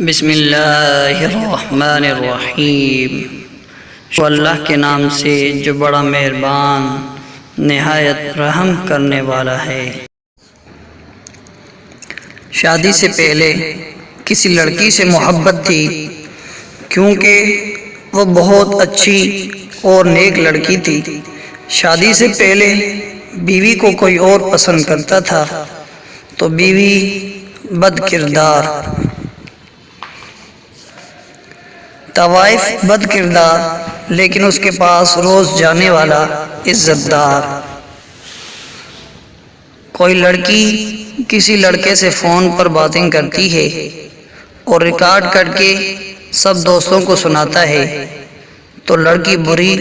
بسم اللہ الرحمن الرحیم، وہ اللہ کے نام سے جو بڑا مہربان نہایت رحم کرنے والا ہے۔ شادی سے پہلے کسی لڑکی سے محبت تھی، کیونکہ وہ بہت اچھی اور نیک لڑکی تھی۔ شادی سے پہلے بیوی کو کوئی اور پسند کرتا تھا تو بیوی بد کردار، طوائف بد کردار، لیکن اس کے پاس روز جانے والا عزت دار۔ کوئی لڑکی کسی لڑکے سے فون پر باتیں کرتی ہے اور ریکارڈ کر کے سب دوستوں کو سناتا ہے تو لڑکی بری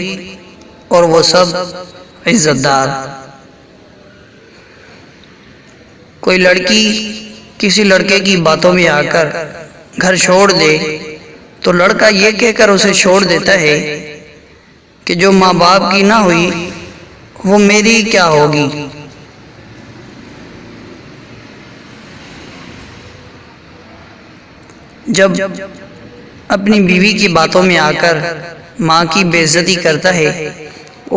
اور وہ سب عزت دار۔ کوئی لڑکی کسی لڑکے کی باتوں میں آ کر گھر چھوڑ دے تو لڑکا یہ کہہ کر اسے چھوڑ دیتا ہے کہ جو ماں باپ کی نہ ہوئی وہ میری کیا ہوگی۔ جب اپنی بیوی کی باتوں میں آ کر ماں کی بے عزتی کرتا ہے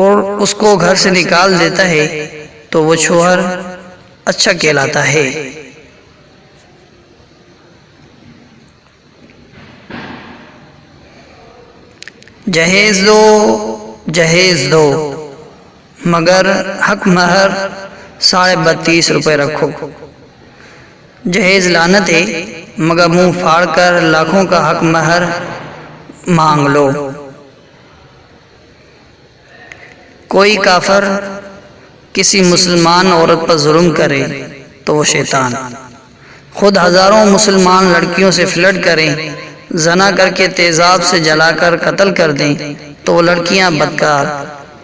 اور اس کو گھر سے نکال دیتا ہے تو وہ شوہر اچھا کہلاتا ہے۔ جہیز دو جہیز دو، مگر حق مہر 32.5 روپے رکھو۔ جہیز لعنت ہے، مگر منہ پھاڑ کر لاکھوں کا حق مہر مانگ لو۔ کوئی کافر کسی مسلمان عورت پر ظلم کرے تو وہ شیطان، خود ہزاروں مسلمان لڑکیوں سے فلرٹ کریں، زنا کر کے تیزاب سے جلا کر قتل کر دیں تو وہ لڑکیاں بدکار۔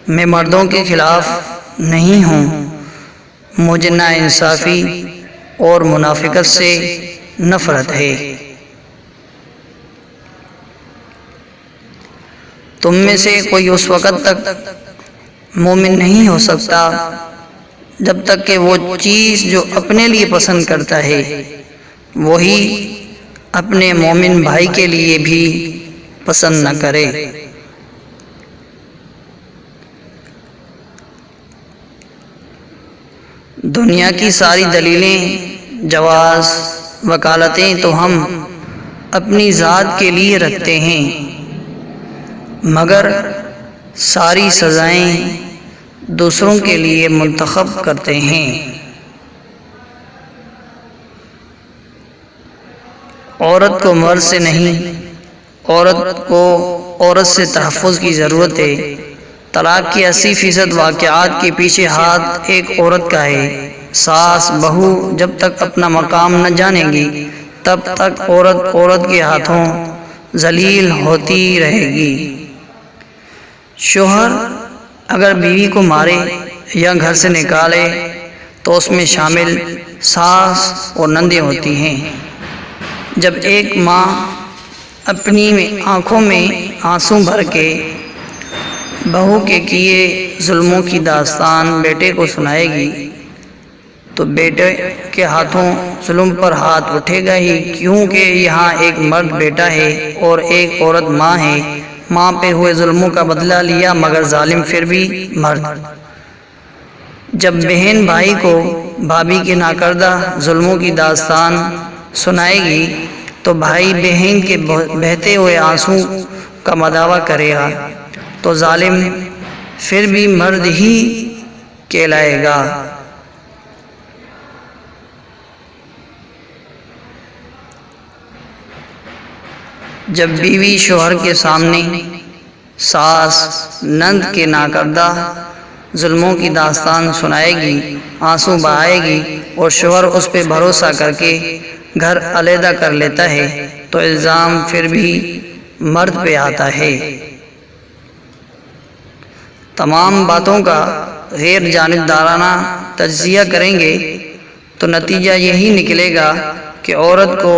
میں مردوں کے خلاف نہیں ہوں، مجھے ناانصافی اور منافقت سے نفرت ہے۔ تم میں سے کوئی اس وقت تک مومن نہیں ہو سکتا جب تک کہ وہ چیز جو اپنے لیے پسند کرتا ہے وہی اپنے مومن بھائی کے لیے بھی پسند نہ کرے۔ دنیا کی ساری دلیلیں، جواز، وکالتیں تو ہم اپنی ذات کے لیے رکھتے ہیں، مگر ساری سزائیں دوسروں کے لیے منتخب کرتے ہیں۔ عورت کو مرد سے نہیں، عورت کو عورت سے تحفظ کی ضرورت ہے۔ طلاق کے 80% واقعات کے پیچھے ہاتھ ایک عورت کا ہے۔ ساس بہو جب تک اپنا مقام نہ جانیں گی تب تک عورت کے ہاتھوں ذلیل ہوتی رہے گی۔ شوہر اگر بیوی کو مارے یا گھر سے نکالے تو اس میں شامل ساس اور نندیں ہوتی ہیں۔ جب ایک ماں اپنی آنکھوں میں آنسو بھر کے بہو کے کیے ظلموں کی داستان بیٹے کو سنائے گی تو بیٹے کے ہاتھوں ظلم پر ہاتھ اٹھے گا ہی، کیونکہ یہاں ایک مرد بیٹا ہے اور ایک عورت ماں ہے۔ ماں پہ ہوئے ظلموں کا بدلہ لیا، مگر ظالم پھر بھی مرد۔ جب بہن بھائی کو بھابھی کے ناکردہ ظلموں کی داستان سنائے گی تو بھائی بہن کے بہتے ہوئے آنسو کا مداوع کرے گا تو ظالم پھر بھی مرد ہی کہلائے گا۔ جب بیوی شوہر کے سامنے ساس نند کے ناکردہ ظلموں کی داستان سنائے گی، آنسو بہائے گی اور شوہر اس پہ بھروسہ کر کے گھر علیحدہ کر لیتا ہے تو الزام پھر بھی مرد پہ آتا ہے۔ تمام باتوں کا غیر جانبدارانہ تجزیہ کریں گے تو نتیجہ یہی نکلے گا کہ عورت کو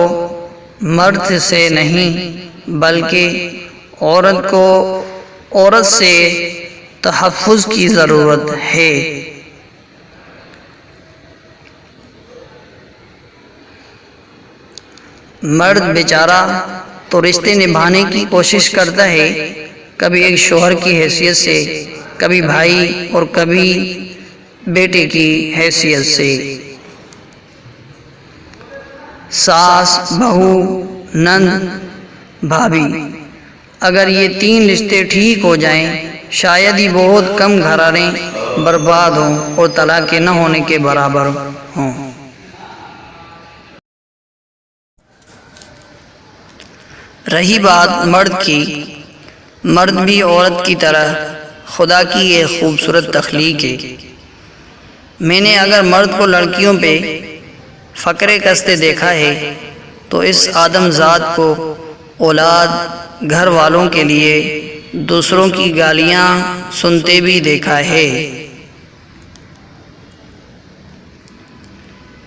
مرد سے نہیں بلکہ عورت کو عورت سے تحفظ کی ضرورت ہے۔ مرد بیچارہ تو رشتے نبھانے کی کوشش کرتا ہے، کبھی ایک شوہر کی حیثیت سے، کبھی بھائی اور کبھی بیٹے کی حیثیت سے۔ ساس، بہو، نند، بھابھی، اگر یہ 3 رشتے ٹھیک ہو جائیں شاید ہی بہت کم گھرانے برباد ہوں اور طلاقیں نہ ہونے کے برابر ہوں۔ رہی بات مرد کی، مرد بھی عورت کی طرح خدا کی ایک خوبصورت تخلیق ہے۔ میں نے اگر مرد کو لڑکیوں پہ فقرے کستے دیکھا ہے تو اس آدم ذات کو اولاد، گھر والوں کے لیے دوسروں کی گالیاں سنتے بھی دیکھا ہے۔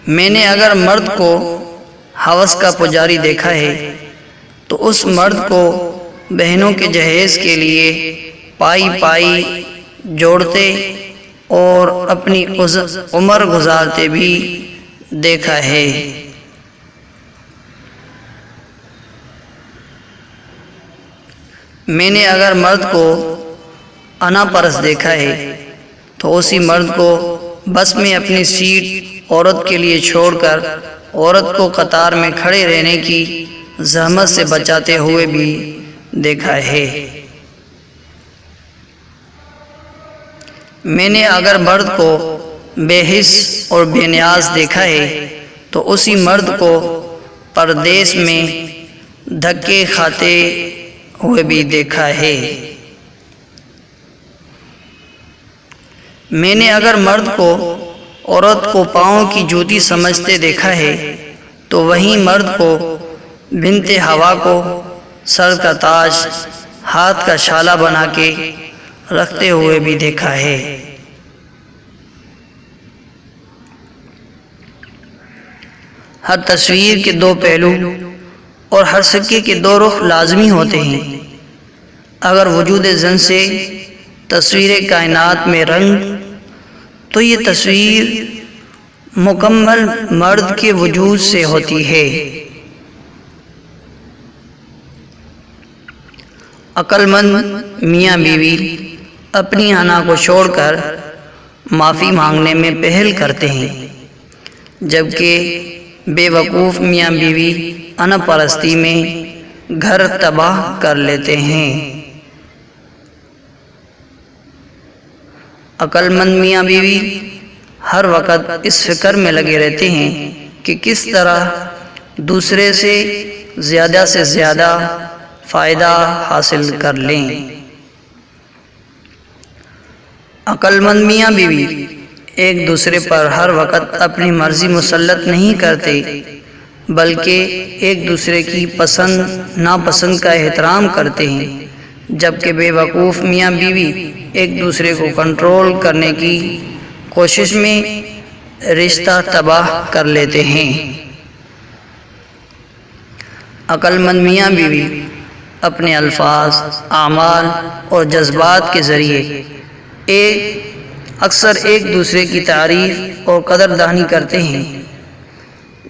میں نے اگر مرد کو ہوس کا پجاری دیکھا ہے تو اس مرد کو بہنوں کے جہیز کے لیے پائی پائی جوڑتے اور اپنی عمر گزارتے بھی دیکھا ہے۔ میں نے اگر مرد کو انا پرست دیکھا ہے تو اسی مرد کو بس میں اپنی سیٹ عورت کے لیے چھوڑ کر عورت کو قطار میں کھڑے رہنے کی زحمت سے بچاتے ہوئے بھی دیکھا ہے۔ میں نے اگر مرد کو بے حس اور بے نیاز دیکھا ہے تو اسی مرد کو پردیس میں دھکے کھاتے ہوئے بھی دیکھا ہے۔ میں نے اگر مرد کو عورت کو پاؤں کی جوتی سمجھتے دیکھا ہے تو وہیں مرد کو بنت ہوا کو سر کا تاج، ہاتھ کا شالہ بنا کے رکھتے ہوئے بھی دیکھا ہے۔ ہر تصویر کے 2 پہلو اور ہر سکے کے 2 رخ لازمی ہوتے ہیں۔ اگر وجود زن سے تصویر کائنات میں رنگ تو یہ تصویر مکمل مرد کے وجود سے ہوتی ہے۔ عقل مند میاں بیوی اپنی انا کو چھوڑ کر معافی مانگنے میں پہل کرتے ہیں، جبکہ بے وقوف میاں بیوی انا پرستی میں گھر تباہ کر لیتے ہیں۔ عقل مند میاں بیوی ہر وقت اس فکر میں لگے رہتے ہیں کہ کس طرح دوسرے سے زیادہ فائدہ حاصل کر لیں۔ عقل مند میاں بیوی ایک دوسرے پر ہر وقت اپنی مرضی مسلط نہیں کرتے، بلکہ ایک دوسرے کی پسند ناپسند کا احترام کرتے ہیں، جبکہ بے وقوف میاں بیوی ایک دوسرے کو کنٹرول کرنے کی کوشش میں رشتہ تباہ کر لیتے ہیں۔ عقل مند میاں بیوی اپنے الفاظ، اعمال اور جذبات کے ذریعے اکثر ایک دوسرے کی تعریف اور قدردانی کرتے ہیں،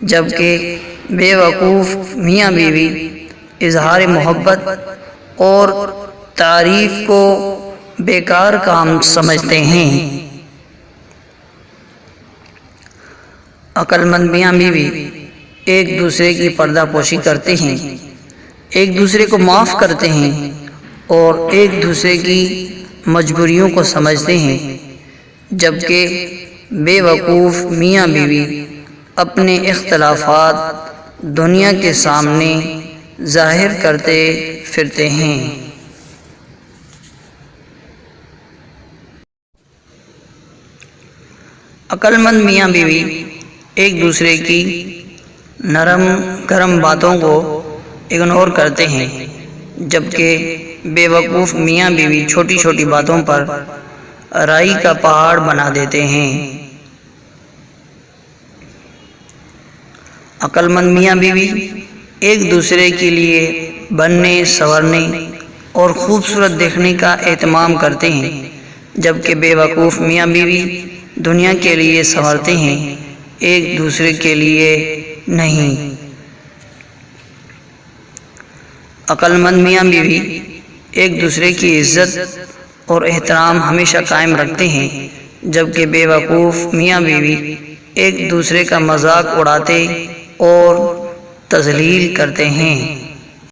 جبکہ بے وقوف میاں بیوی اظہار محبت اور تعریف کو بیکار کام سمجھتے ہیں۔ عقل مند میاں بیوی ایک دوسرے کی پردہ پوشی کرتے ہیں، ایک دوسرے کو معاف کرتے ہیں اور ایک دوسرے کی مجبوریوں کو سمجھتے ہیں، جبکہ بے وقوف میاں بیوی اپنے اختلافات دنیا کے سامنے ظاہر کرتے پھرتے ہیں۔ عقل مند میاں بیوی ایک دوسرے کی نرم گرم باتوں کو اگنور کرتے ہیں، جبکہ بے وقوف میاں بیوی چھوٹی چھوٹی باتوں پر رائی کا پہاڑ بنا دیتے ہیں۔ عقل مند میاں بیوی ایک دوسرے کے لیے بننے، سنورنے اور خوبصورت دیکھنے کا اہتمام کرتے ہیں، جبکہ بے وقوف میاں بیوی دنیا کے لیے سنورتے ہیں، ایک دوسرے کے لیے نہیں۔ عقل مند میاں بیوی ایک دوسرے کی عزت اور احترام ہمیشہ قائم رکھتے ہیں، جبکہ بے وقوف میاں بیوی ایک دوسرے کا مذاق اڑاتے اور تذلیل کرتے ہیں۔